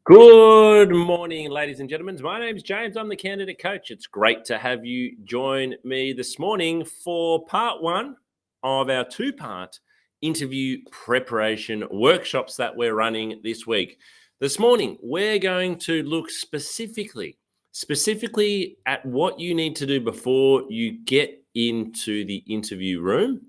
Good morning, ladies and gentlemen. My name's James. I'm the candidate coach. It's great to have you join me this morning for part one of our two-part interview preparation workshops that we're running this week. This morning, we're going to look specifically at what you need to do before you get into the interview room,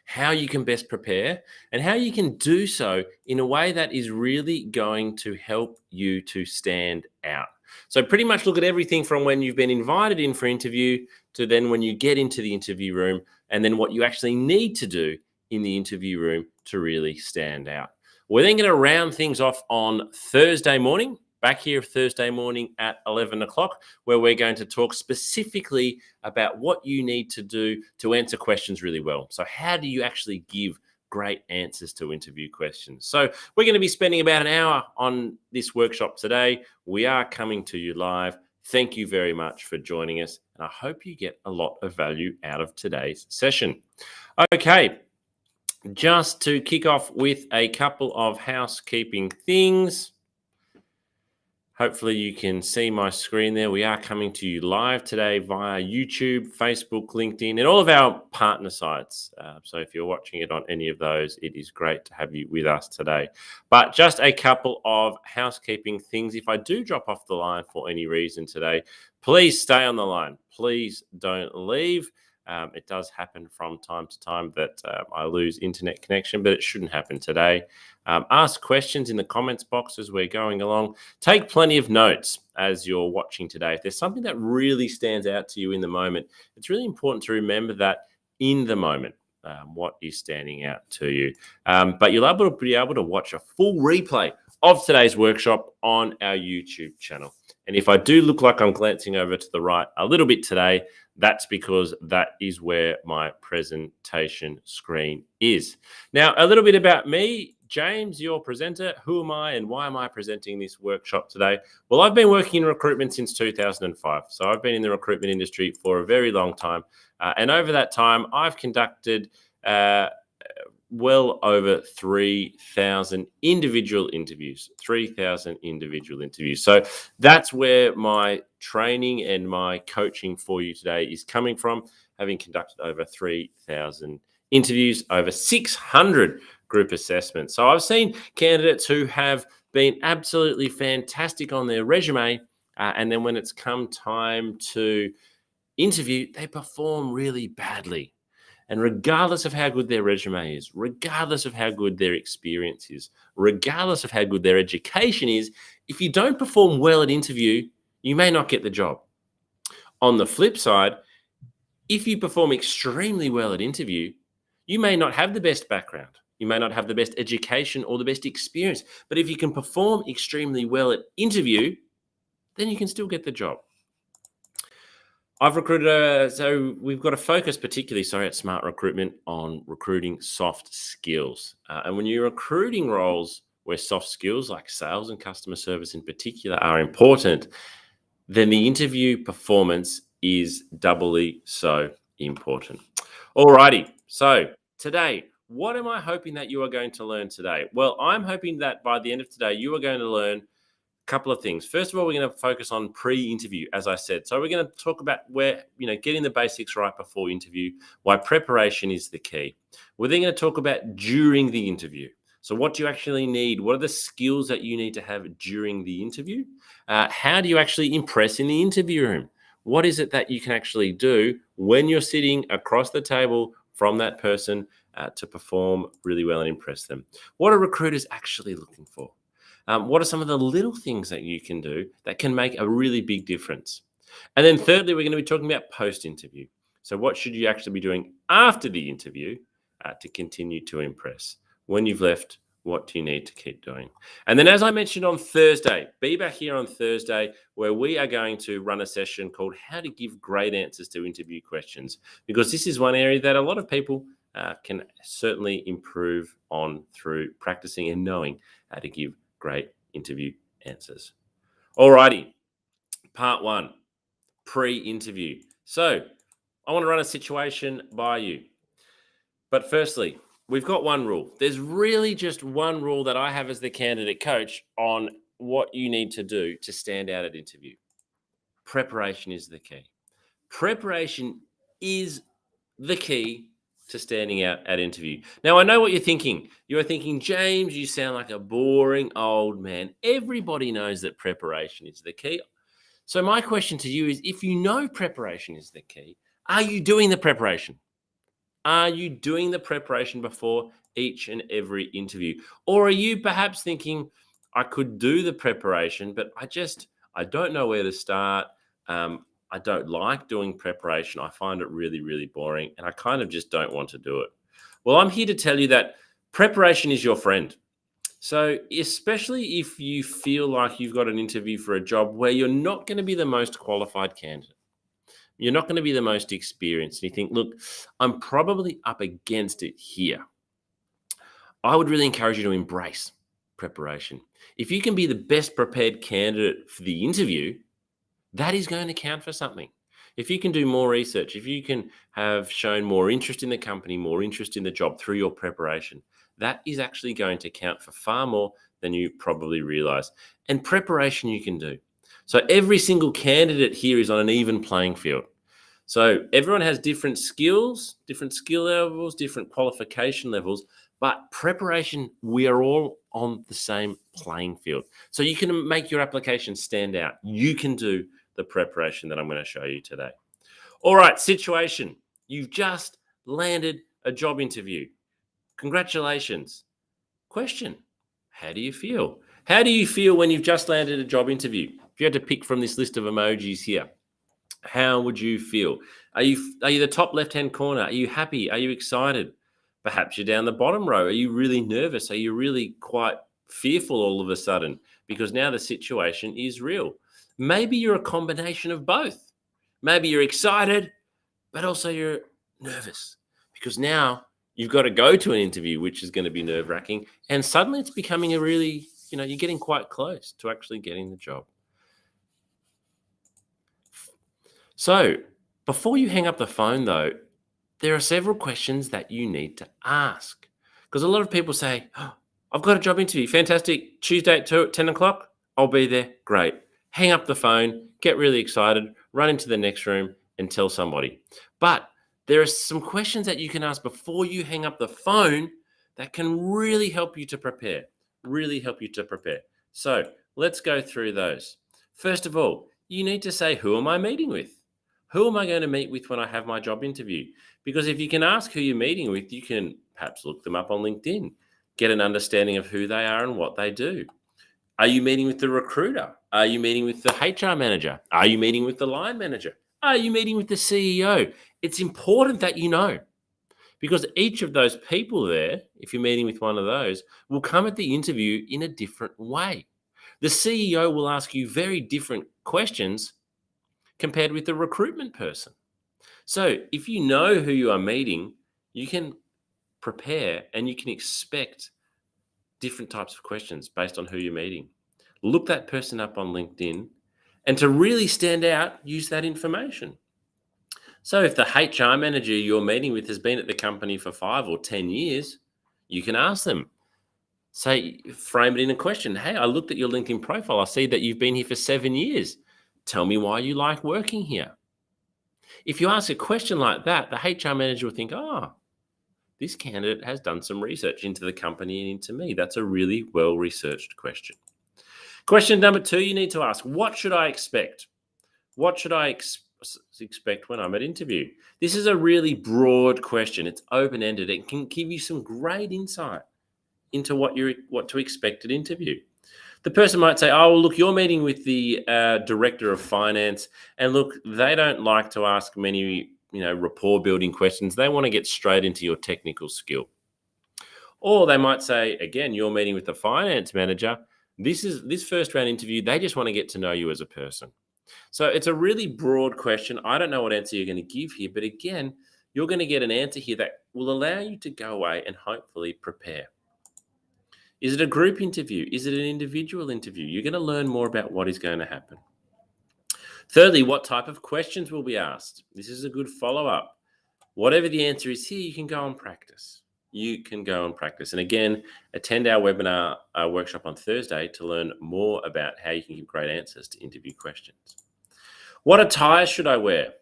how you can best prepare, and how you can do so in a way that is really going to help you to stand out. So pretty much look at everything from when you've been invited in for interview to then when you get into the interview room, and then what you actually need to do in the interview room to really stand out. We're then going to round things off on Thursday morning, back here Thursday morning at 11 o'clock, where we're going to talk specifically about what you need to do to answer questions really well. So how do you actually give great answers to interview questions? So we're going to be spending about an hour on this workshop today. We are coming to you live. Thank you very much for joining us, and I hope you get a lot of value out of today's session. Okay, just to kick off with a couple of housekeeping things. Hopefully you can see my screen there. We are coming to you live today via YouTube, Facebook, LinkedIn, and all of our partner sites. So if you're watching it on any of those, it is great to have you with us today. But just a couple of housekeeping things. If I do drop off the line for any reason today, please stay on the line. Please don't leave. It does happen from time to time that I lose internet connection, but it shouldn't happen today. Ask questions in the comments box as we're going along. Take plenty of notes as you're watching today. If there's something that really stands out to you in the moment, it's really important to remember that in the moment, what is standing out to you. But you'll be able to watch a full replay of today's workshop on our YouTube channel. And if I do look like I'm glancing over to the right a little bit today, that's because that is where my presentation screen is. Now, a little bit about me. James, your presenter. Who am I and why am I presenting this workshop today? Well, I've been working in recruitment since 2005. So I've been in the recruitment industry for a very long time. And over that time, I've conducted well over 3,000 individual interviews. So that's where my training and my coaching for you today is coming from, having conducted over 3,000 interviews, over 600 group assessments. So I've seen candidates who have been absolutely fantastic on their resume, and then when it's come time to interview, they perform really badly. And regardless of how good their resume is, regardless of how good their experience is, regardless of how good their education is, if you don't perform well at interview, you may not get the job. On the flip side, if you perform extremely well at interview, you may not have the best background. You may not have the best education or the best experience. But if you can perform extremely well at interview, then you can still get the job. I've recruited, so we've got a focus particularly, at Smart Recruitment on recruiting soft skills. And when you're recruiting roles where soft skills like sales and customer service in particular are important, then the interview performance is doubly so important. Alrighty, so today, what am I hoping that you are going to learn today? Well, I'm hoping that by the end of today, you are going to learn couple of things. First of all, we're going to focus on pre-interview, as I said. So we're going to talk about where, getting the basics right before interview, why preparation is the key. We're then going to talk about during the interview. So what do you actually need? What are the skills that you need to have during the interview? How do you actually impress in the interview room? What is it that you can actually do when you're sitting across the table from that person to perform really well and impress them? What are recruiters actually looking for? What are some of the little things that you can do that can make a really big difference? And then thirdly, we're going to be talking about post-interview. So what should you actually be doing after the interview to continue to impress? When you've left, what do you need to keep doing? And then as I mentioned on Thursday, be back here on Thursday where we are going to run a session called How to Give Great Answers to Interview Questions, because this is one area that a lot of people can certainly improve on through practicing and knowing how to give great interview answers. Alrighty, part one, pre-interview. So I want to run a situation by you. But firstly, we've got one rule. There's really just one rule that I have as the candidate coach on what you need to do to stand out at interview. Preparation is the key. Preparation is the key to standing out at interview. Now, I know what you're thinking. You're thinking, James, you sound like a boring old man. Everybody knows that preparation is the key. So my question to you is, if you know preparation is the key, are you doing the preparation? Are you doing the preparation before each and every interview? Or are you perhaps thinking, I could do the preparation, but I don't know where to start. I don't like doing preparation. I find it really, really boring, and I kind of just don't want to do it. Well, I'm here to tell you that preparation is your friend. So, especially if you feel like you've got an interview for a job where you're not going to be the most qualified candidate, you're not going to be the most experienced, and you think, look, I'm probably up against it here. I would really encourage you to embrace preparation. If you can be the best prepared candidate for the interview, that is going to count for something. If you can do more research, if you can have shown more interest in the company, more interest in the job through your preparation, that is actually going to count for far more than you probably realize. And preparation you can do. So every single candidate here is on an even playing field. So everyone has different skills, different skill levels, different qualification levels, but preparation, we are all on the same playing field. So you can make your application stand out. You can do the preparation that I'm going to show you today. All right, situation. You've just landed a job interview. Congratulations. Question. How do you feel? How do you feel when you've just landed a job interview? If you had to pick from this list of emojis here, how would you feel? Are you the top left-hand corner? Are you happy? Are you excited? Perhaps you're down the bottom row. Are you really nervous? Are you really quite fearful all of a sudden? Because now the situation is real. Maybe you're a combination of both. Maybe you're excited, but also you're nervous because now you've got to go to an interview, which is going to be nerve-wracking. And suddenly it's becoming a really, you're getting quite close to actually getting the job. So before you hang up the phone, though, there are several questions that you need to ask. Because a lot of people say, oh, I've got a job interview. Fantastic. Tuesday at 10 o'clock. I'll be there. Great. Hang up the phone, get really excited, run into the next room and tell somebody. But there are some questions that you can ask before you hang up the phone that can really help you to prepare. So let's go through those. First of all, you need to say, who am I meeting with? Who am I going to meet with when I have my job interview? Because if you can ask who you're meeting with, you can perhaps look them up on LinkedIn, get an understanding of who they are and what they do. Are you meeting with the recruiter? Are you meeting with the HR manager? Are you meeting with the line manager? Are you meeting with the CEO? It's important that you know, because each of those people there, if you're meeting with one of those, will come at the interview in a different way. The CEO will ask you very different questions compared with the recruitment person. So if you know who you are meeting, you can prepare and you can expect different types of questions based on who you're meeting. Look that person up on LinkedIn, and to really stand out, use that information. So if the HR manager you're meeting with has been at the company for 5 or 10 years, you can ask them. Say, frame it in a question. Hey, I looked at your LinkedIn profile. I see that you've been here for 7 years. Tell me why you like working here. If you ask a question like that, the HR manager will think, oh, this candidate has done some research into the company and into me. That's a really well-researched question. Question number 2, you need to ask, what should I expect? What should I expect when I'm at interview? This is a really broad question. It's open-ended. It can give you some great insight into what to expect at interview. The person might say, oh, well, look, you're meeting with the director of finance, and look, they don't like to ask many rapport building questions. They want to get straight into your technical skill. Or they might say, again, you're meeting with the finance manager. This first round interview, they just want to get to know you as a person. So it's a really broad question. I don't know what answer you're going to give here, but again, you're going to get an answer here that will allow you to go away and hopefully prepare. Is it a group interview? Is it an individual interview? You're going to learn more about what is going to happen. Thirdly, what type of questions will be asked? This is a good follow-up. Whatever the answer is here, you can go and practice. you can go and practice. And again, attend our webinar workshop on Thursday to learn more about how you can give great answers to interview questions. What attire should I wear?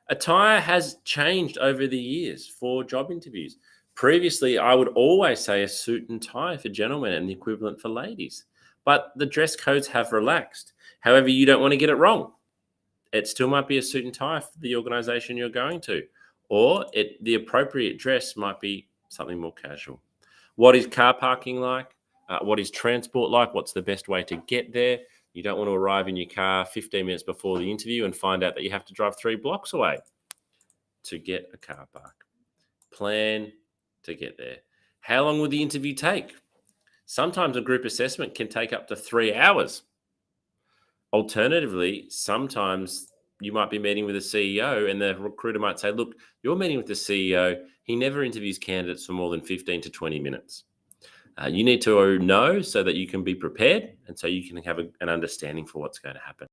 Attire has changed over the years for job interviews. Previously, I would always say a suit and tie for gentlemen and the equivalent for ladies. But the dress codes have relaxed. However, you don't want to get it wrong. It still might be a suit and tie for the organization you're going to, or the appropriate dress might be something more casual. What is car parking like? What is transport like? What's the best way to get there? You don't want to arrive in your car 15 minutes before the interview and find out that you have to drive 3 blocks away to get a car park. Plan to get there. How long will the interview take? Sometimes a group assessment can take up to 3 hours. Alternatively, sometimes you might be meeting with a CEO and the recruiter might say, look, you're meeting with the CEO. He never interviews candidates for more than 15 to 20 minutes. You need to know so that you can be prepared and so you can have an understanding for what's going to happen.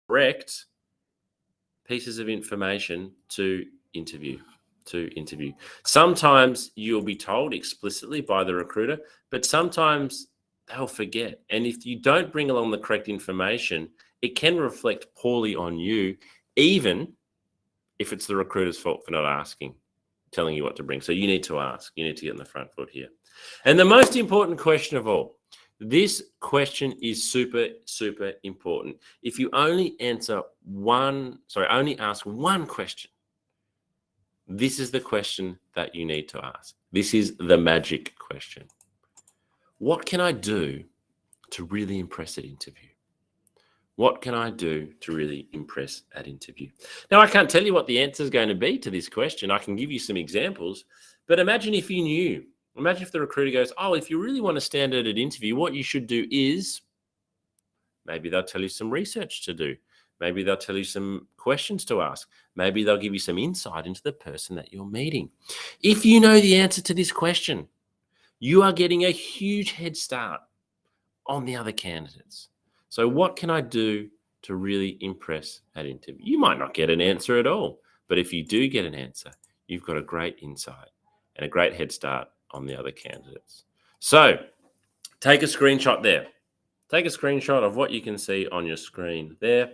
Correct pieces of information to interview. Sometimes you'll be told explicitly by the recruiter, but sometimes they'll forget. And if you don't bring along the correct information, it can reflect poorly on you, even if it's the recruiter's fault for not asking, telling you what to bring. So you need to ask. You need to get in the front foot here. And the most important question of all, this question is super, super important. If you only ask one question, this is the question that you need to ask. This is the magic question. What can I do to really impress at interview? What can I do to really impress at interview? Now, I can't tell you what the answer is going to be to this question. I can give you some examples, but imagine if you knew. Imagine if the recruiter goes, oh, if you really want to stand out at interview, what you should do is, maybe they'll tell you some research to do. Maybe they'll tell you some questions to ask. Maybe they'll give you some insight into the person that you're meeting. If you know the answer to this question, you are getting a huge head start on the other candidates. So what can I do to really impress at interview? You might not get an answer at all, but if you do get an answer, you've got a great insight and a great head start on the other candidates. So take a screenshot there. Take a screenshot of what you can see on your screen there.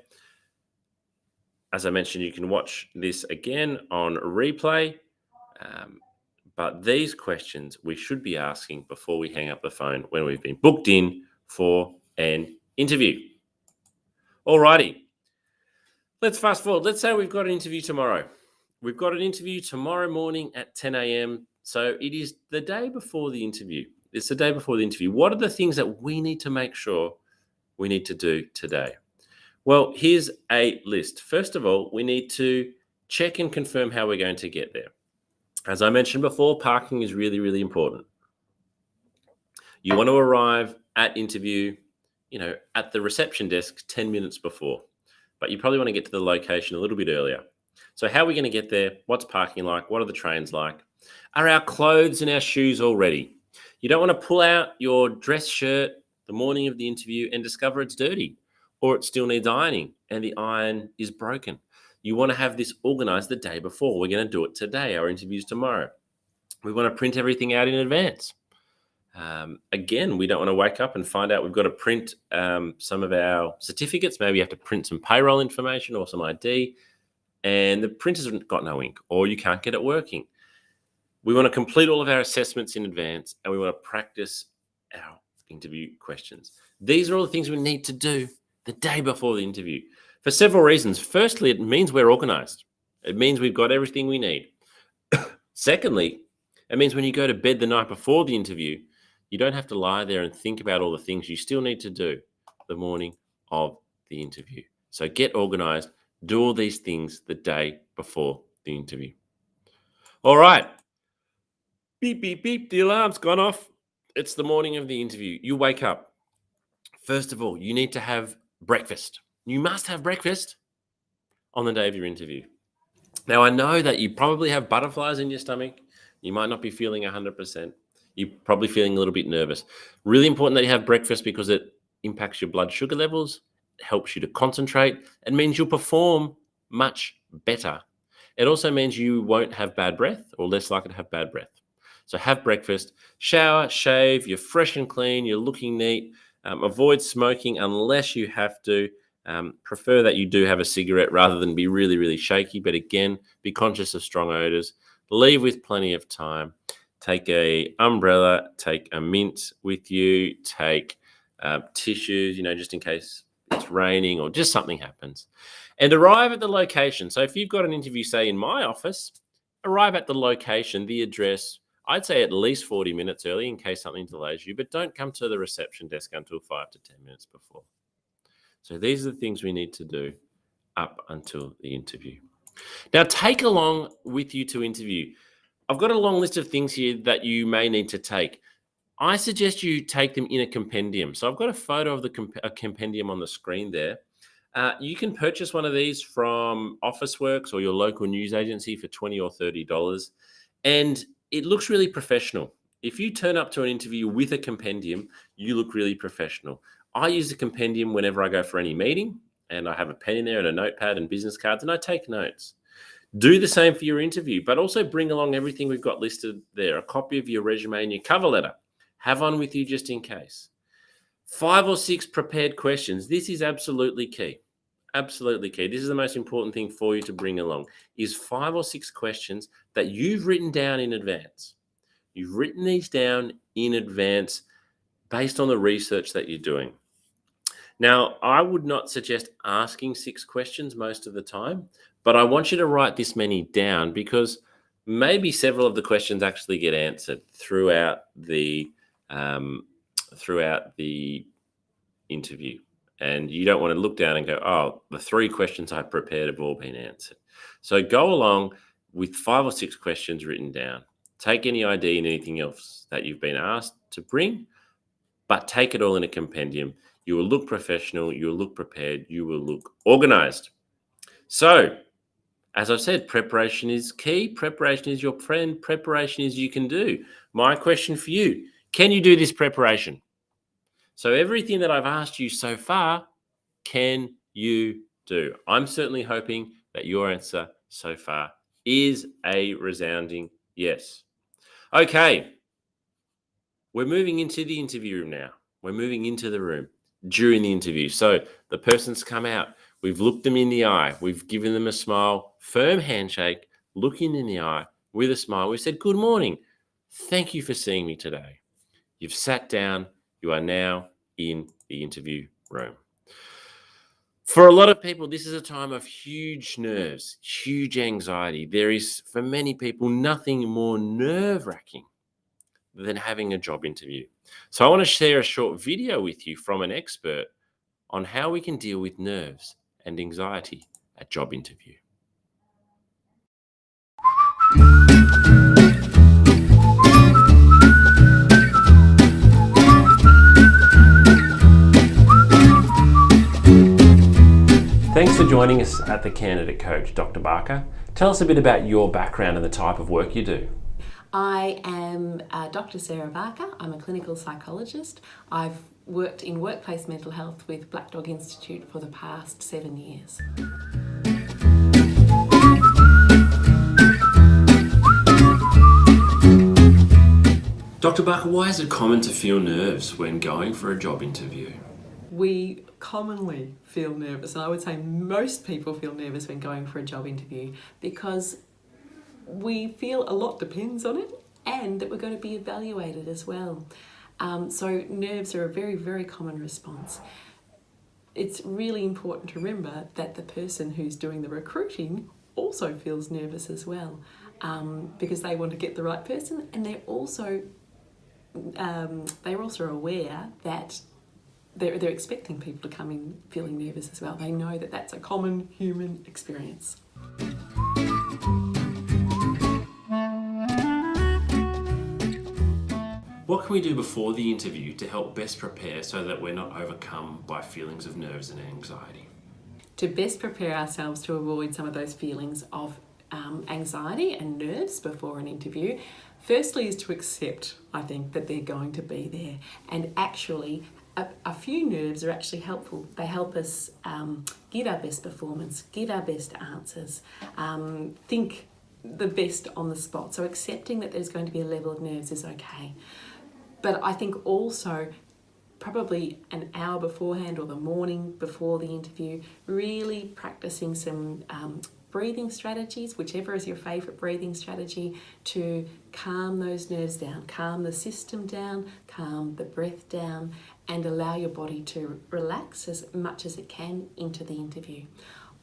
As I mentioned, you can watch this again on replay. But these questions we should be asking before we hang up the phone when we've been booked in for an interview. Alrighty, let's fast forward. Let's say we've got an interview tomorrow. We've got an interview tomorrow morning at 10 a.m. So it is the day before the interview. It's the day before the interview. What are the things that we need to make sure we need to do today? Well, here's a list. First of all, we need to check and confirm how we're going to get there. As I mentioned before, parking is really, really important. You want to arrive at interview, at the reception desk 10 minutes before, but you probably want to get to the location a little bit earlier. So how are we going to get there? What's parking like? What are the trains like? Are our clothes and our shoes all ready? You don't want to pull out your dress shirt the morning of the interview and discover it's dirty or it still needs ironing and the iron is broken. You want to have this organized the day before. We're going to do it today. Our interview's tomorrow. We want to print everything out in advance. Again, we don't want to wake up and find out we've got to print some of our certificates. Maybe you have to print some payroll information or some ID, and the printer's got no ink, or you can't get it working. We want to complete all of our assessments in advance, and we want to practice our interview questions. These are all the things we need to do the day before the interview for several reasons. Firstly, it means we're organized. It means we've got everything we need. Secondly, it means when you go to bed the night before the interview, you don't have to lie there and think about all the things you still need to do the morning of the interview. So get organized, do all these things the day before the interview. All right. Beep, beep, beep. The alarm's gone off. It's the morning of the interview. You wake up. First of all, you need to have breakfast. You must have breakfast on the day of your interview. Now, I know that you probably have butterflies in your stomach. You might not be feeling 100%. You're probably feeling a little bit nervous. Really important that you have breakfast because it impacts your blood sugar levels, helps you to concentrate, and means you'll perform much better. It also means you won't have bad breath or less likely to have bad breath. So have breakfast, shower, shave, you're fresh and clean, you're looking neat. Avoid smoking unless you have to. Prefer that you do have a cigarette rather than be really, really shaky. But again, be conscious of strong odors. Leave with plenty of time. Take a umbrella, take a mint with you, take tissues, just in case it's raining or just something happens. And arrive at the location. So if you've got an interview, say in my office, arrive at the location, the address, I'd say at least 40 minutes early in case something delays you, but don't come to the reception desk until 5 to 10 minutes before. So these are the things we need to do up until the interview. Now, take along with you to interview. I've got a long list of things here that you may need to take. I suggest you take them in a compendium. So I've got a photo of a compendium on the screen there. You can purchase one of these from Officeworks or your local news agency for $20 or $30. And it looks really professional. If you turn up to an interview with a compendium, you look really professional. I use a compendium whenever I go for any meeting, and I have a pen in there and a notepad and business cards, and I take notes. Do the same for your interview, but also bring along everything we've got listed there, a copy of your resume and your cover letter. Have one with you just in case. 5 or 6 prepared questions. This is absolutely key. Absolutely key. This is the most important thing for you to bring along is 5 or 6 questions that you've written down in advance. You've written these down in advance based on the research that you're doing. Now, I would not suggest asking 6 questions most of the time, but I want you to write this many down because maybe several of the questions actually get answered throughout the interview. And you don't want to look down and go, oh, the 3 questions I prepared have all been answered. So go along with 5 or 6 questions written down. Take any ID and anything else that you've been asked to bring, but take it all in a compendium. You will look professional, you will look prepared, you will look organized. So, as I've said, preparation is key. Preparation is your friend. Preparation is you can do. My question for you, can you do this preparation? So everything that I've asked you so far, can you do? I'm certainly hoping that your answer so far is a resounding yes. Okay, we're moving into the interview room now. We're moving into the room during the interview. So the person's come out. We've looked them in the eye. We've given them a smile, firm handshake, looking in the eye with a smile. We've said, good morning. Thank you for seeing me today. You've sat down. You are now in the interview room. For a lot of people, this is a time of huge nerves, huge anxiety. There is, for many people, nothing more nerve-wracking than having a job interview. So I want to share a short video with you from an expert on how we can deal with nerves and anxiety at job interview. Thanks for joining us at The Candidate Coach, Dr. Barker. Tell us a bit about your background and the type of work you do. I am Dr. Sarah Barker. I'm a clinical psychologist. I've worked in workplace mental health with Black Dog Institute for the past 7 years. Dr. Barker, why is it common to feel nerves when going for a job interview? We commonly feel nervous, and I would say most people feel nervous when going for a job interview because we feel a lot depends on it and that we're going to be evaluated as well. So nerves are a very, very common response. It's really important to remember that the person who's doing the recruiting also feels nervous as well because they want to get the right person, and they're also aware that they're expecting people to come in feeling nervous as well. They know that that's a common human experience. What can we do before the interview to help best prepare so that we're not overcome by feelings of nerves and anxiety? To best prepare ourselves to avoid some of those feelings of anxiety and nerves before an interview, firstly is to accept, I think, that they're going to be there and actually a few nerves are actually helpful. They help us give our best performance, give our best answers, think the best on the spot. So accepting that there's going to be a level of nerves is okay. But I think also probably an hour beforehand or the morning before the interview, really practicing some breathing strategies, whichever is your favourite breathing strategy, to calm those nerves down, calm the system down, calm the breath down, and allow your body to relax as much as it can into the interview.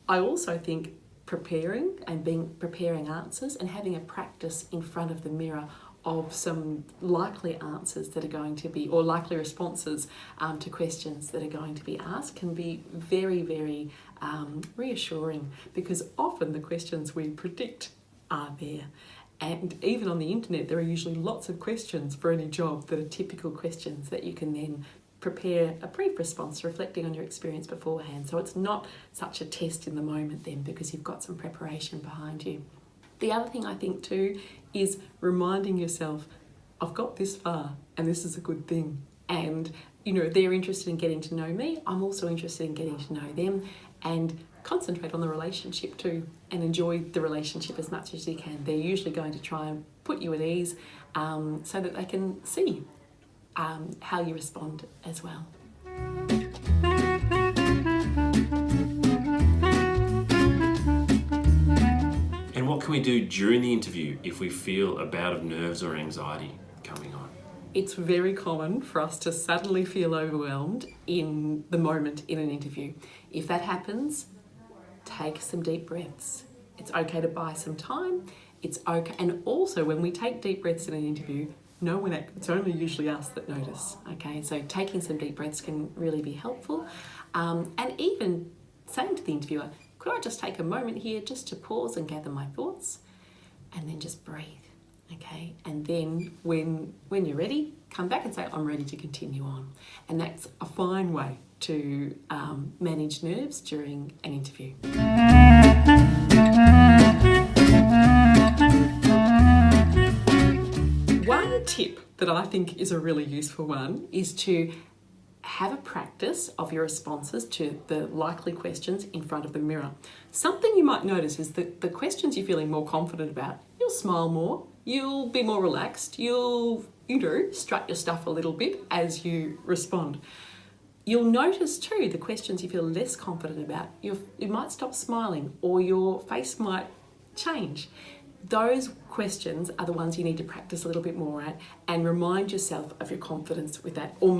I also think preparing answers and having a practice in front of the mirror of some likely answers that are going to be, or likely responses to questions that are going to be asked, can be very, very reassuring, because often the questions we predict are there. And even on the internet, there are usually lots of questions for any job that are typical questions that you can then prepare a brief response reflecting on your experience beforehand. So it's not such a test in the moment then, because you've got some preparation behind you. The other thing I think too is reminding yourself, I've got this far and this is a good thing. And, you know, they're interested in getting to know me. I'm also interested in getting to know them, and concentrate on the relationship too and enjoy the relationship as much as you can. They're usually going to try and put you at ease so that they can see how you respond as well. And what can we do during the interview if we feel a bout of nerves or anxiety coming on? It's very common for us to suddenly feel overwhelmed in the moment in an interview. If that happens, take some deep breaths. It's okay to buy some time. It's okay. And also, when we take deep breaths in an interview, it's only usually us that notice, okay? So taking some deep breaths can really be helpful. And even saying to the interviewer, could I just take a moment here just to pause and gather my thoughts? And then just breathe, okay? And then when you're ready, come back and say, I'm ready to continue on. And that's a fine way to manage nerves during an interview. One tip that I think is a really useful one is to have a practice of your responses to the likely questions in front of the mirror. Something you might notice is that the questions you're feeling more confident about, you'll smile more, you'll be more relaxed, you'll, strut your stuff a little bit as you respond. You'll notice too, the questions you feel less confident about, you might stop smiling or your face might change. Those questions are the ones you need to practice a little bit more at, and remind yourself of your confidence with that, or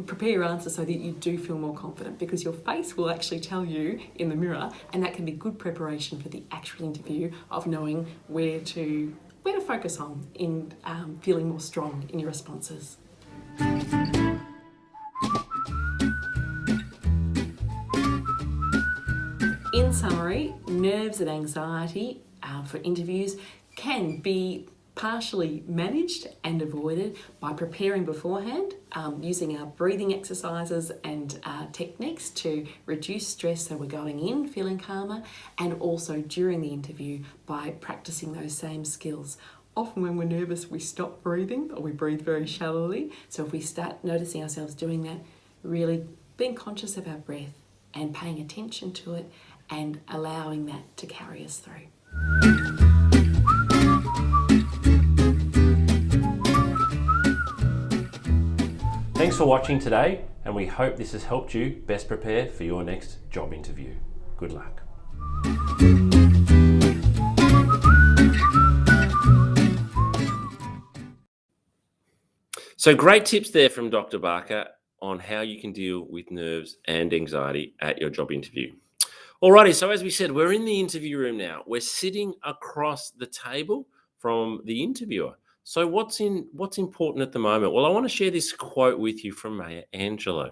prepare your answer so that you do feel more confident, because your face will actually tell you in the mirror, and that can be good preparation for the actual interview of knowing where to focus on in feeling more strong in your responses. In summary, nerves and anxiety for interviews can be partially managed and avoided by preparing beforehand, using our breathing exercises and techniques to reduce stress so we're going in feeling calmer, and also during the interview by practicing those same skills. Often when we're nervous, we stop breathing or we breathe very shallowly. So if we start noticing ourselves doing that, really being conscious of our breath and paying attention to it and allowing that to carry us through. Thanks for watching today, and we hope this has helped you best prepare for your next job interview. Good luck. So great tips there from Dr. Barker on how you can deal with nerves and anxiety at your job interview. Alrighty, so as we said, we're in the interview room now. We're sitting across the table from the interviewer. So what's important at the moment? Well, I want to share this quote with you from Maya Angelou.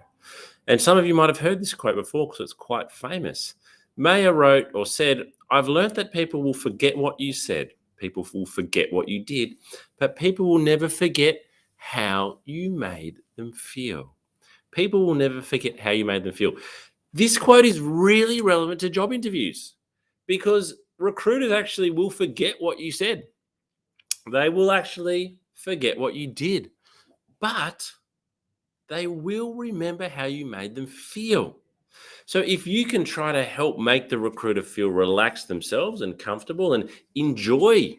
And some of you might have heard this quote before because it's quite famous. Maya wrote or said, I've learned that people will forget what you said. People will forget what you did, but people will never forget how you made them feel. People will never forget how you made them feel. This quote is really relevant to job interviews because recruiters actually will forget what you said. They will actually forget what you did. But they will remember how you made them feel. So if you can try to help make the recruiter feel relaxed themselves and comfortable and enjoy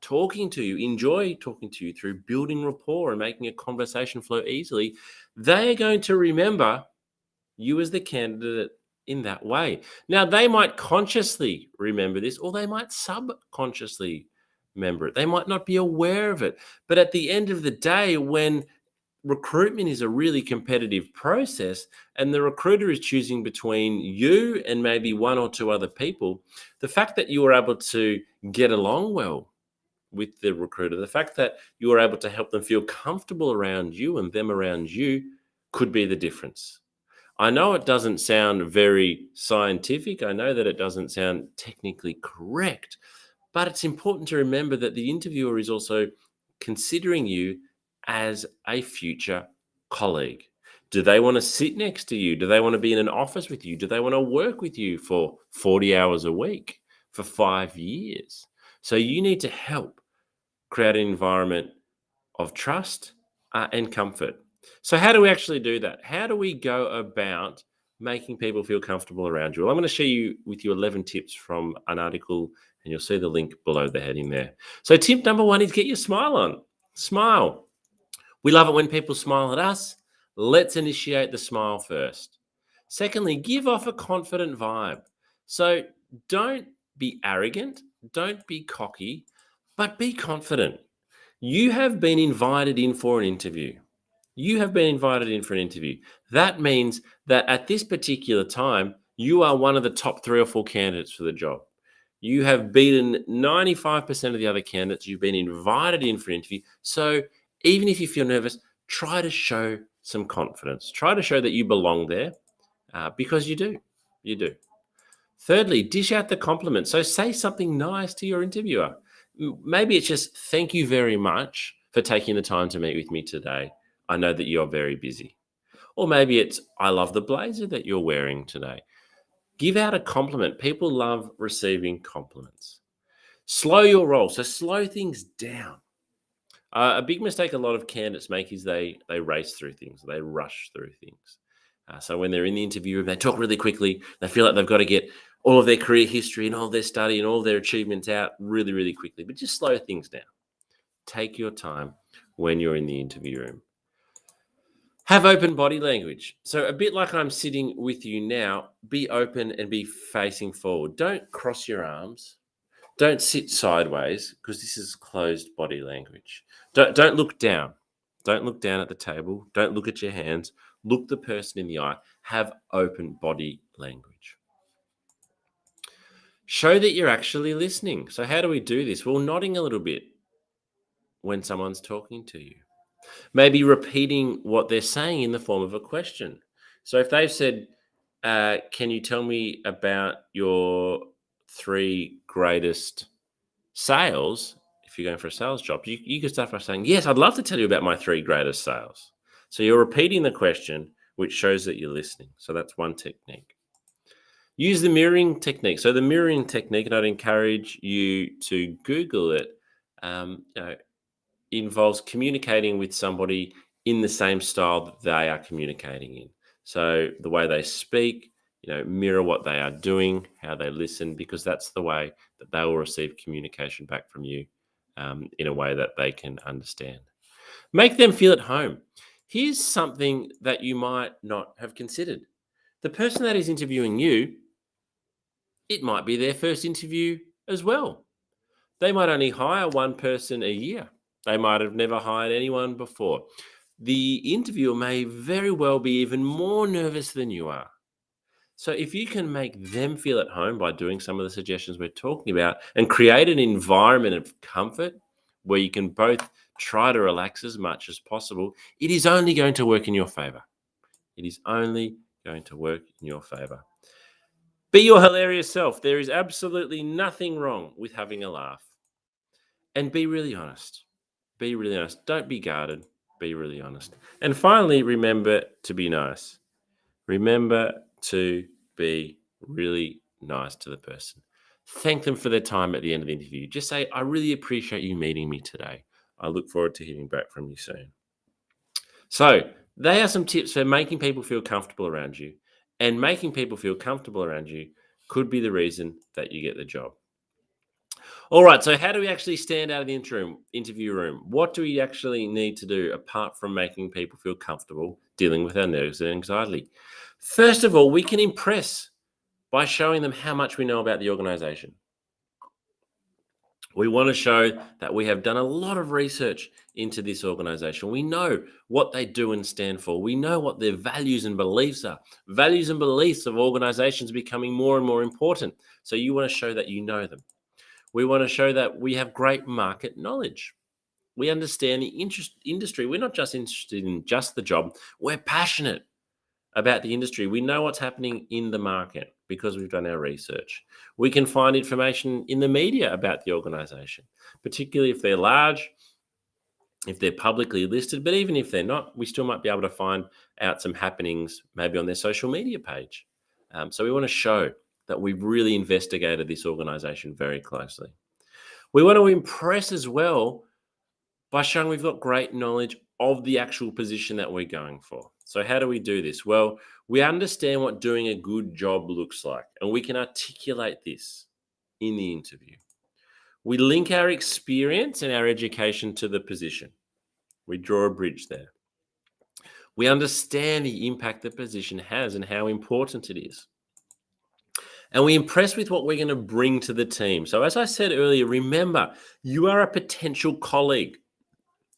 talking to you through building rapport and making a conversation flow easily, they are going to remember you as the candidate in that way. Now, they might consciously remember this, or they might subconsciously remember it. They might not be aware of it. But at the end of the day, when recruitment is a really competitive process and the recruiter is choosing between you and maybe one or two other people, the fact that you are able to get along well with the recruiter, the fact that you are able to help them feel comfortable around you and them around you could be the difference. I know it doesn't sound very scientific. I know that it doesn't sound technically correct, but it's important to remember that the interviewer is also considering you as a future colleague. Do they want to sit next to you? Do they want to be in an office with you? Do they want to work with you for 40 hours a week for 5 years? So you need to help create an environment of trust and comfort. So, how do we actually do that? How do we go about making people feel comfortable around you? Well, I'm going to share with you 11 tips from an article, and you'll see the link below the heading there. So, tip number one is get your smile on. Smile. We love it when people smile at us. Let's initiate the smile first. Secondly, give off a confident vibe. So, don't be arrogant, don't be cocky, but be confident. You have been invited in for an interview. You have been invited in for an interview. That means that at this particular time, you are one of the top 3 or 4 candidates for the job. You have beaten 95% of the other candidates. You've been invited in for an interview. So even if you feel nervous, try to show some confidence. Try to show that you belong there because you do. You do. Thirdly, dish out the compliment. So say something nice to your interviewer. Maybe it's just thank you very much for taking the time to meet with me today. I know that you're very busy. Or maybe it's I love the blazer that you're wearing today. Give out a compliment. People love receiving compliments. Slow your roll. So slow things down. A big mistake a lot of candidates make is they race through things. They rush through things. So when they're in the interview room, they talk really quickly. They feel like they've got to get all of their career history and all their study and all their achievements out really, really quickly. But just slow things down. Take your time when you're in the interview room. Have open body language. So a bit like I'm sitting with you now, be open and be facing forward. Don't cross your arms. Don't sit sideways because this is closed body language. Don't look down. Don't look down at the table. Don't look at your hands. Look the person in the eye. Have open body language. Show that you're actually listening. So how do we do this? Well, nodding a little bit when someone's talking to you. Maybe repeating what they're saying in the form of a question. So if they've said, can you tell me about your 3 greatest sales? If you're going for a sales job, you could start by saying, yes, I'd love to tell you about my 3 greatest sales. So you're repeating the question, which shows that you're listening. So that's one technique. Use the mirroring technique. So the mirroring technique, and I'd encourage you to Google it, involves communicating with somebody in the same style that they are communicating in. So the way they speak, mirror what they are doing, how they listen, because that's the way that they will receive communication back from you in a way that they can understand. Make them feel at home. Here's something that you might not have considered. The person that is interviewing you, it might be their first interview as well. They might only hire one person a year. They might have never hired anyone before. The interviewer may very well be even more nervous than you are. So if you can make them feel at home by doing some of the suggestions we're talking about and create an environment of comfort where you can both try to relax as much as possible, it is only going to work in your favor. It is only going to work in your favor. Be your hilarious self. There is absolutely nothing wrong with having a laugh. And be really honest. Be really honest. Don't be guarded. Be really honest. And finally, remember to be nice. Remember to be really nice to the person. Thank them for their time at the end of the interview. Just say, I really appreciate you meeting me today. I look forward to hearing back from you soon. So They are some tips for making people feel comfortable around you. And making people feel comfortable around you could be the reason that you get the job. All right, so how do we actually stand out of the interview room? What do we actually need to do apart from making people feel comfortable dealing with our nerves and anxiety? First of all, we can impress by showing them how much we know about the organization. We want to show that we have done a lot of research into this organization. We know what they do and stand for. We know what their values and beliefs are. Values and beliefs of organizations are becoming more and more important. So you want to show that you know them. We want to show that we have great market knowledge. We understand the industry. We're not just interested in just the job. We're passionate about the industry. We know what's happening in the market because we've done our research. We can find information in the media about the organization, particularly if they're large, if they're publicly listed, but even if they're not, we still might be able to find out some happenings maybe on their social media page. So we want to show that we've really investigated this organization very closely. We want to impress as well by showing we've got great knowledge of the actual position that we're going for. So how do we do this? Well, we understand what doing a good job looks like, and we can articulate this in the interview. We link our experience and our education to the position. We draw a bridge there. We understand the impact the position has and how important it is. And we impress with what we're going to bring to the team. So as I said earlier, remember, you are a potential colleague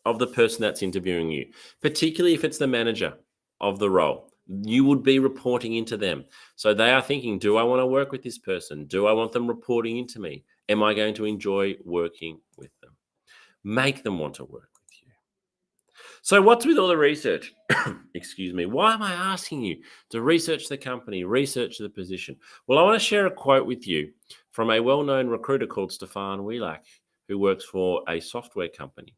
of the person that's interviewing you, particularly if it's the manager of the role. You would be reporting into them. So they are thinking, do I want to work with this person? Do I want them reporting into me? Am I going to enjoy working with them? Make them want to work with you. So what's with all the research? Excuse me. Why am I asking you to research the company, research the position? Well, I want to share a quote with you from a well-known recruiter called Stefan Wielak, who works for a software company.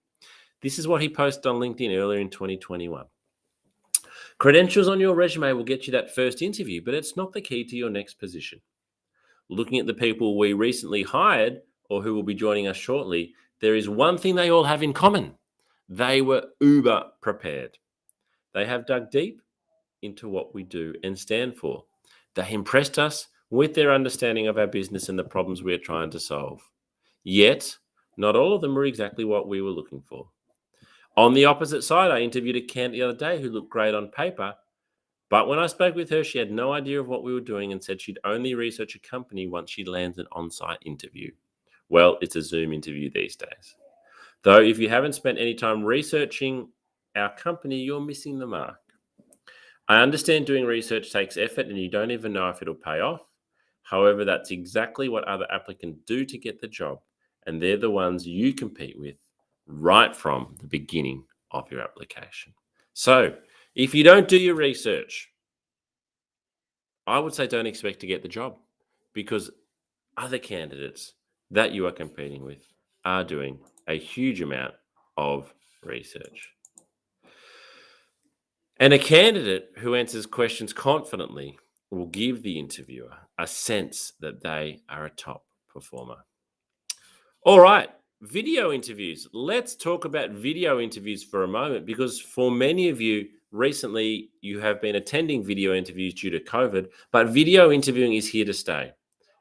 This is what he posted on LinkedIn earlier in 2021. Credentials on your resume will get you that first interview, but it's not the key to your next position. Looking at the people we recently hired or who will be joining us shortly, there is one thing they all have in common. They were uber prepared. They have dug deep into what we do and stand for. They impressed us with their understanding of our business and the problems we are trying to solve. Yet, not all of them were exactly what we were looking for. On the opposite side, I interviewed a candidate the other day who looked great on paper, but when I spoke with her, she had no idea of what we were doing and said she'd only research a company once she lands an on-site interview. Well, it's a Zoom interview these days. Though if you haven't spent any time researching our company, you're missing the mark. I understand doing research takes effort and you don't even know if it'll pay off. However, that's exactly what other applicants do to get the job, and they're the ones you compete with right from the beginning of your application. So if you don't do your research, I would say don't expect to get the job, because other candidates that you are competing with are doing a huge amount of research. And a candidate who answers questions confidently will give the interviewer a sense that they are a top performer. All right. Video interviews. Let's talk about video interviews for a moment, because for many of you recently, you have been attending video interviews due to COVID, but video interviewing is here to stay.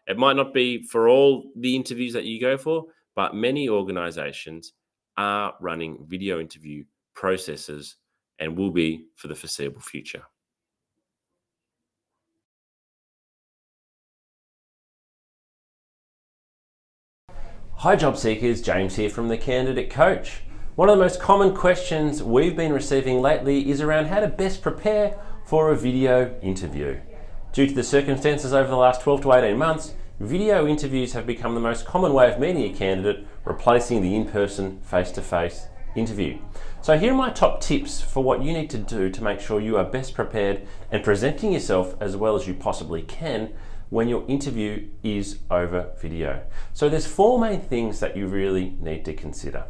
It might not be for all the interviews that you go for, but many organizations are running video interview processes and will be for the foreseeable future. Hi job seekers, James here from The Candidate Coach. One of the most common questions we've been receiving lately is around how to best prepare for a video interview. Due to the circumstances over the last 12 to 18 months, video interviews have become the most common way of meeting a candidate, replacing the in-person, face-to-face interview. So here are my top tips for what you need to do to make sure you are best prepared and presenting yourself as well as you possibly can when your interview is over video. So there's 4 main things that you really need to consider.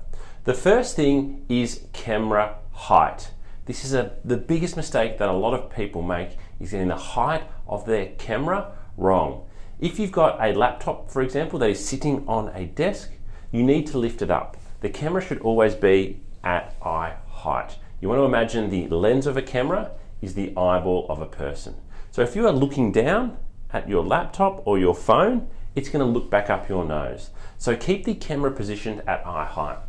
The first thing is camera height. This is the biggest mistake that a lot of people make, is getting the height of their camera wrong. If you've got a laptop, for example, that is sitting on a desk, you need to lift it up. The camera should always be at eye height. You want to imagine the lens of a camera is the eyeball of a person. So if you are looking down at your laptop or your phone, it's going to look back up your nose. So keep the camera positioned at eye height.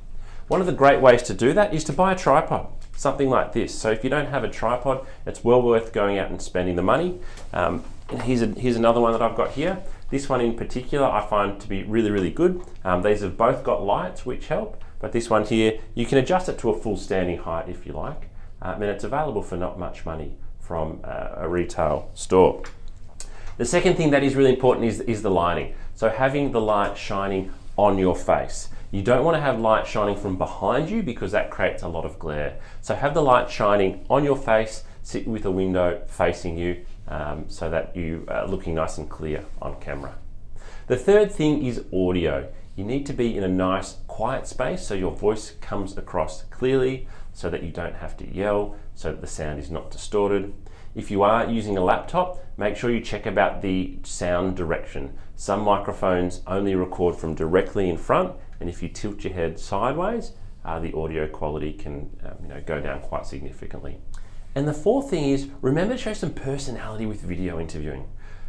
One of the great ways to do that is to buy a tripod, something like this. So if you don't have a tripod, it's well worth going out and spending the money. Here's another one that I've got here. This one in particular I find to be really, really good. These have both got lights which help, but this one here, you can adjust it to a full standing height if you like. And it's available for not much money from a retail store. The second thing that is really important is the lighting. So having the light shining on your face. You don't want to have light shining from behind you because that creates a lot of glare. So have the light shining on your face, sit with a window facing you so that you are looking nice and clear on camera. The third thing is audio. You need to be in a nice quiet space so your voice comes across clearly, so that you don't have to yell, so that the sound is not distorted. If you are using a laptop, make sure you check about the sound direction. Some microphones only record from directly in front, and if you tilt your head sideways, the audio quality can go down quite significantly. And the fourth thing is, remember to show some personality with video interviewing.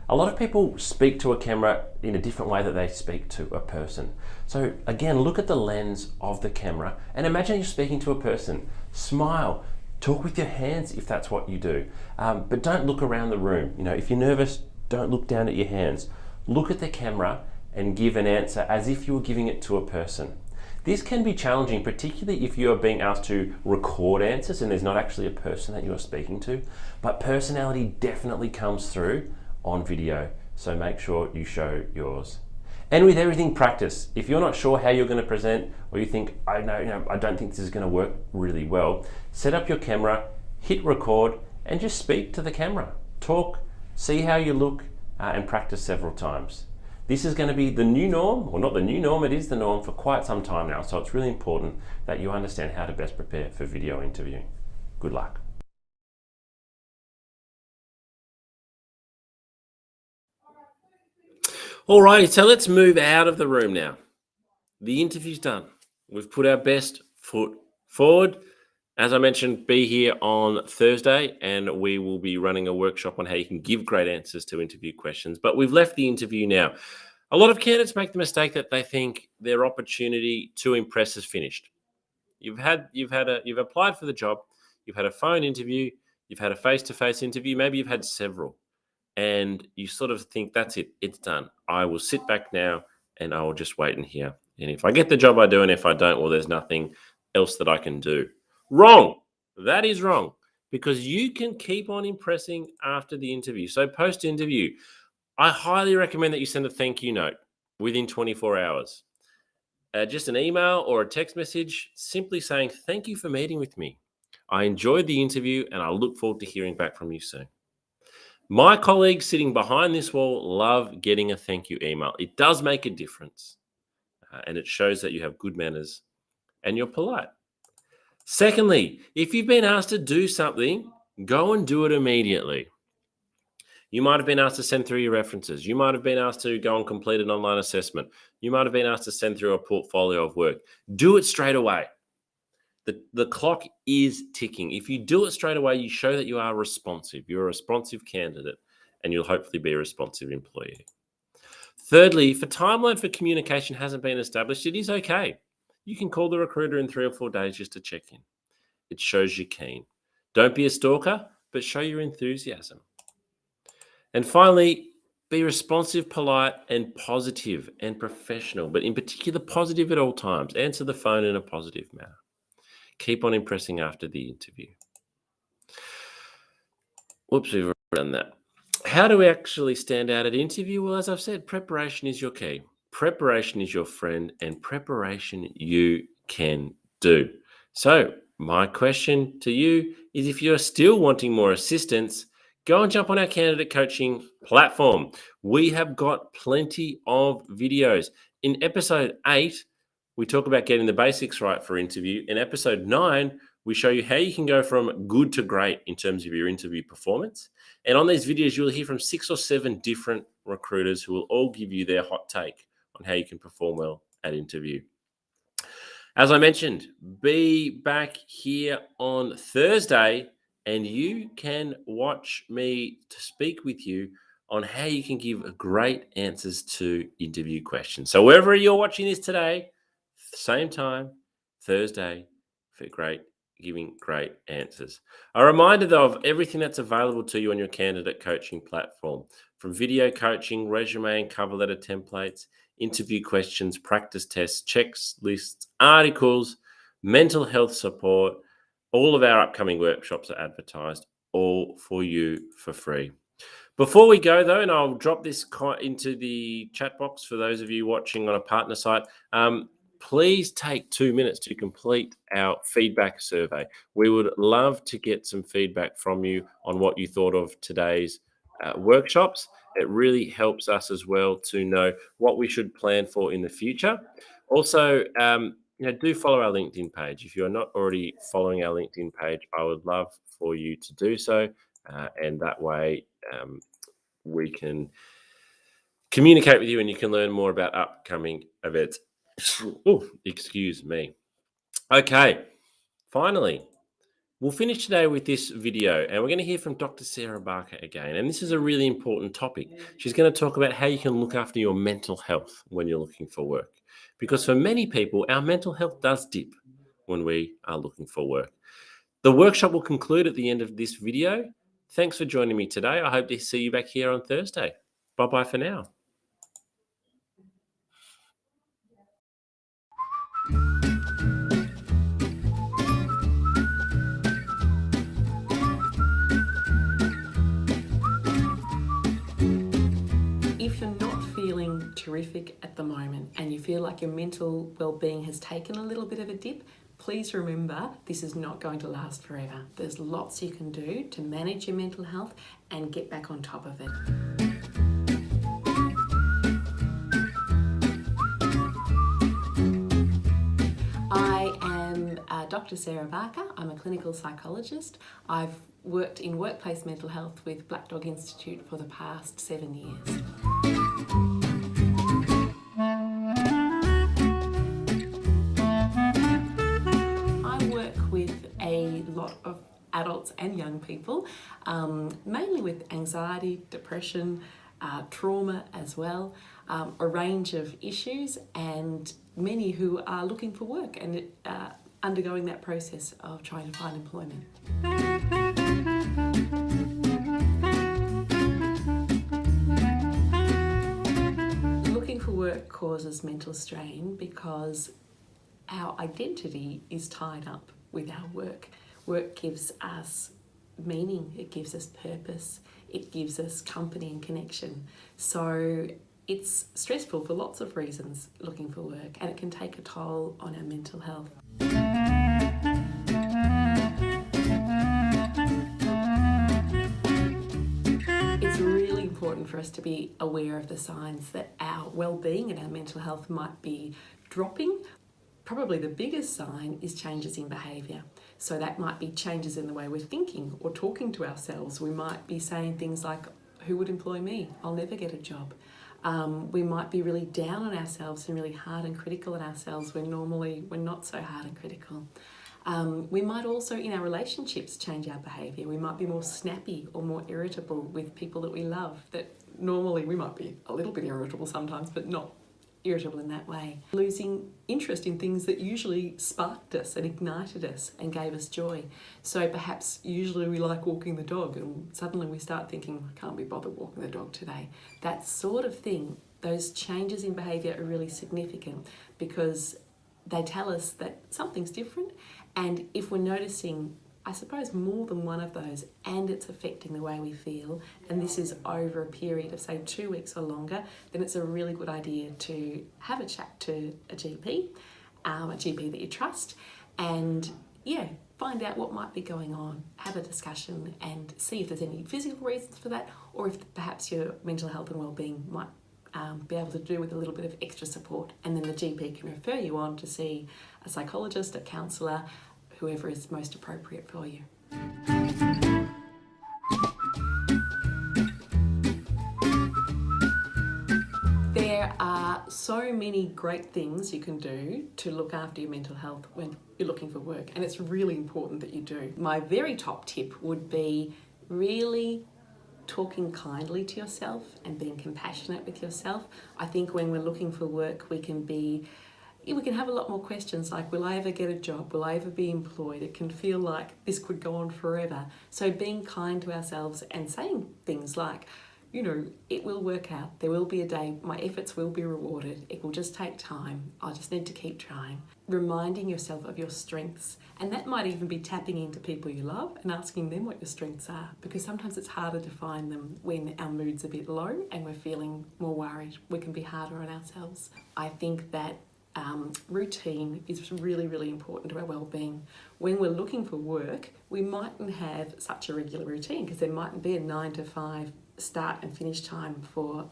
A lot of people speak to a camera in a different way that they speak to a person. So again, look at the lens of the camera and imagine you're speaking to a person. Smile, talk with your hands if that's what you do, but don't look around the room. If you're nervous, don't look down at your hands. Look at the camera and give an answer as if you were giving it to a person. This can be challenging, particularly if you are being asked to record answers and there's not actually a person that you are speaking to, but personality definitely comes through on video, so make sure you show yours. And with everything, practice. If you're not sure how you're going to present, or you think, I don't think this is going to work really well, set up your camera, hit record, and just speak to the camera. Talk, see how you look, and practice several times. This is going to be the new norm, or not the new norm, it is the norm for quite some time now, so it's really important that you understand how to best prepare for video interviewing. Good luck. Alrighty, so let's move out of the room now. The interview's done. We've put our best foot forward. As I mentioned, be here on Thursday and we will be running a workshop on how you can give great answers to interview questions. But we've left the interview now. A lot of candidates make the mistake that they think their opportunity to impress is finished. You've applied for the job, you've had a phone interview, you've had a face-to-face interview, maybe you've had several. And you sort of think, that's it, it's done. I will sit back now and I will just wait and hear. And if I get the job, I do. And if I don't, well, there's nothing else that I can do. Wrong. That is wrong, because you can keep on impressing after the interview. So post-interview, I highly recommend that you send a thank you note within 24 hours. Just an email or a text message simply saying, thank you for meeting with me. I enjoyed the interview and I look forward to hearing back from you soon. My colleagues sitting behind this wall love getting a thank you email. It does make a difference, and it shows that you have good manners and you're polite. Secondly, if you've been asked to do something, go and do it immediately. You might have been asked to send through your references. You might have been asked to go and complete an online assessment. You might have been asked to send through a portfolio of work. Do it straight away. The clock is ticking. If you do it straight away, you show that you are responsive. You're a responsive candidate, and you'll hopefully be a responsive employee. Thirdly, if a timeline for communication hasn't been established, it is okay. You can call the recruiter in 3 or 4 days just to check in. It shows you're keen. Don't be a stalker, but show your enthusiasm. And finally, be responsive, polite, and positive and professional, but in particular, positive at all times. Answer the phone in a positive manner. Keep on impressing after the interview. Whoops, we've already done that. How do we actually stand out at interview? Well, as I've said, preparation is your key. Preparation is your friend, and preparation you can do. So my question to you is, if you're still wanting more assistance, go and jump on our candidate coaching platform. We have got plenty of videos. In episode 8, we talk about getting the basics right for interview. In episode 9, we show you how you can go from good to great in terms of your interview performance. And on these videos, you'll hear from 6 or 7 different recruiters who will all give you their hot take on how you can perform well at interview. As I mentioned, be back here on Thursday, and you can watch me to speak with you on how you can give great answers to interview questions. So wherever you're watching this today, same time, Thursday, for giving great answers. A reminder though of everything that's available to you on your candidate coaching platform, from video coaching, resume and cover letter templates, interview questions, practice tests, checks, lists, articles, mental health support. All of our upcoming workshops are advertised, all for you for free. Before we go, though, and I'll drop this into the chat box for those of you watching on a partner site, please take 2 minutes to complete our feedback survey. We would love to get some feedback from you on what you thought of today's workshops. It really helps us as well to know what we should plan for in the future. Also, do follow our LinkedIn page. If you're not already following our LinkedIn page, I would love for you to do so. And that way we can communicate with you and you can learn more about upcoming events. Oh, excuse me. Okay, finally, we'll finish today with this video and we're going to hear from Dr. Sarah Barker again. And this is a really important topic. She's going to talk about how you can look after your mental health when you're looking for work. Because for many people, our mental health does dip when we are looking for work. The workshop will conclude at the end of this video. Thanks for joining me today. I hope to see you back here on Thursday. Bye-bye for now. If you're not feeling terrific at the moment and you feel like your mental well-being has taken a little bit of a dip, please remember this is not going to last forever. There's lots you can do to manage your mental health and get back on top of it. I am Dr. Sarah Barker. I'm a clinical psychologist. I've worked in workplace mental health with Black Dog Institute for the past 7 years. A lot of adults and young people, mainly with anxiety, depression, trauma as well, a range of issues, and many who are looking for work and undergoing that process of trying to find employment. Looking for work causes mental strain because our identity is tied up with our work. Work gives us meaning, it gives us purpose, it gives us company and connection. So it's stressful for lots of reasons looking for work, and it can take a toll on our mental health. It's really important for us to be aware of the signs that our well-being and our mental health might be dropping. Probably the biggest sign is changes in behaviour. So that might be changes in the way we're thinking or talking to ourselves. We might be saying things like, who would employ me? I'll never get a job. We might be really down on ourselves and really hard and critical on ourselves when normally we're not so hard and critical. We might also, in our relationships, change our behaviour. We might be more snappy or more irritable with people that we love. That normally we might be a little bit irritable sometimes, but not irritable in that way. Losing interest in things that usually sparked us and ignited us and gave us joy. So perhaps usually we like walking the dog and suddenly we start thinking, I can't be bothered walking the dog today. That sort of thing, those changes in behaviour are really significant because they tell us that something's different, and if we're noticing, I suppose, more than one of those and it's affecting the way we feel, and this is over a period of say 2 weeks or longer, then it's a really good idea to have a chat to a GP that you trust, and find out what might be going on, have a discussion and see if there's any physical reasons for that, or if perhaps your mental health and well-being might be able to do with a little bit of extra support, and then the GP can refer you on to see a psychologist, a counsellor, whoever is most appropriate for you. There are are so many great things you can do to look after your mental health when you're looking for work, and it's really important that you do. My very top tip would be really talking kindly to yourself and being compassionate with yourself. I think when we're looking for work, we can have a lot more questions like, will I ever get a job? Will I ever be employed? It can feel like this could go on forever. So being kind to ourselves and saying things like, it will work out. There will be a day, my efforts will be rewarded. It will just take time. I just need to keep trying. Reminding yourself of your strengths. And that might even be tapping into people you love and asking them what your strengths are, because sometimes it's harder to find them when our mood's a bit low and we're feeling more worried. We can be harder on ourselves. I think that routine is really, really important to our well-being. When we're looking for work, we mightn't have such a regular routine because there mightn't be a 9 to 5 start and finish time for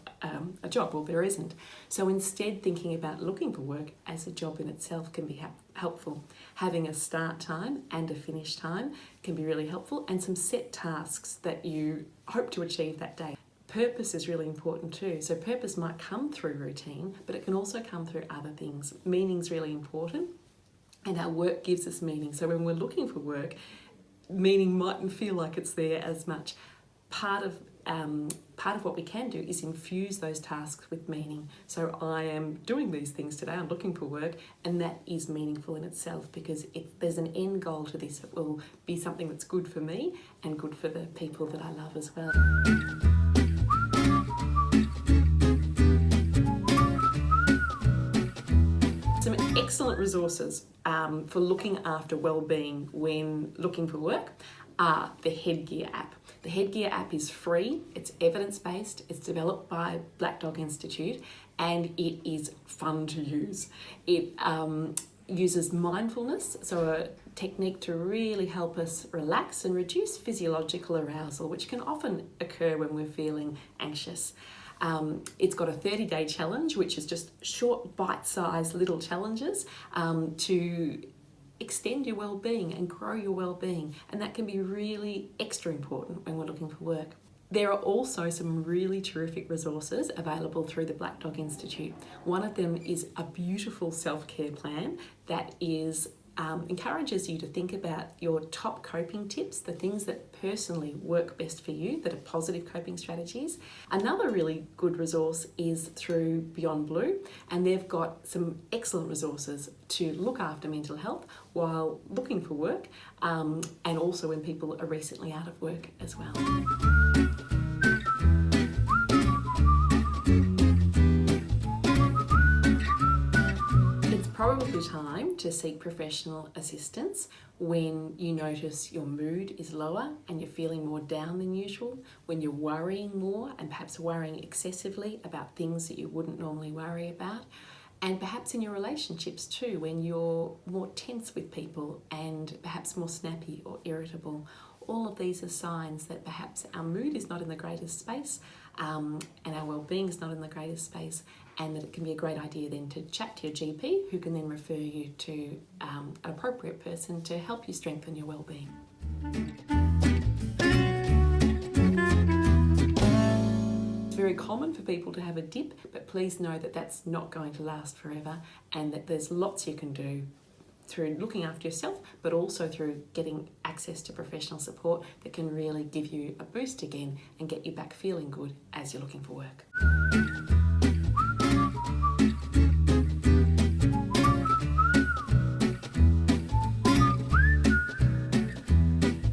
a job. Well, there isn't. So instead, thinking about looking for work as a job in itself can be helpful. Having a start time and a finish time can be really helpful, and some set tasks that you hope to achieve that day. Purpose is really important too. So purpose might come through routine, but it can also come through other things. Meaning's really important, and our work gives us meaning. So when we're looking for work, meaning mightn't feel like it's there as much. Part of what we can do is infuse those tasks with meaning. So I am doing these things today, I'm looking for work, and that is meaningful in itself because there's an end goal to this. It will be something that's good for me and good for the people that I love as well. Some excellent resources for looking after well-being when looking for work are the Headgear app. The Headgear app is free, it's evidence-based, it's developed by Black Dog Institute, and it is fun to use. It uses mindfulness, so a technique to really help us relax and reduce physiological arousal, which can often occur when we're feeling anxious. It's got a 30-day challenge, which is just short, bite-sized little challenges to extend your well-being and grow your well-being, and that can be really extra important when we're looking for work. There are also some really terrific resources available through the Black Dog Institute. One of them is a beautiful self-care plan that encourages you to think about your top coping tips, the things that personally work best for you, that are positive coping strategies. Another really good resource is through Beyond Blue, and they've got some excellent resources to look after mental health while looking for work, and also when people are recently out of work as well. Probably time to seek professional assistance when you notice your mood is lower and you're feeling more down than usual, when you're worrying more and perhaps worrying excessively about things that you wouldn't normally worry about, and perhaps in your relationships too, when you're more tense with people and perhaps more snappy or irritable. All of these are signs that perhaps our mood is not in the greatest space and our well-being is not in the greatest space, and that it can be a great idea then to chat to your GP, who can then refer you to an appropriate person to help you strengthen your well-being. It's very common for people to have a dip, but please know that that's not going to last forever, and that there's lots you can do through looking after yourself, but also through getting access to professional support that can really give you a boost again and get you back feeling good as you're looking for work.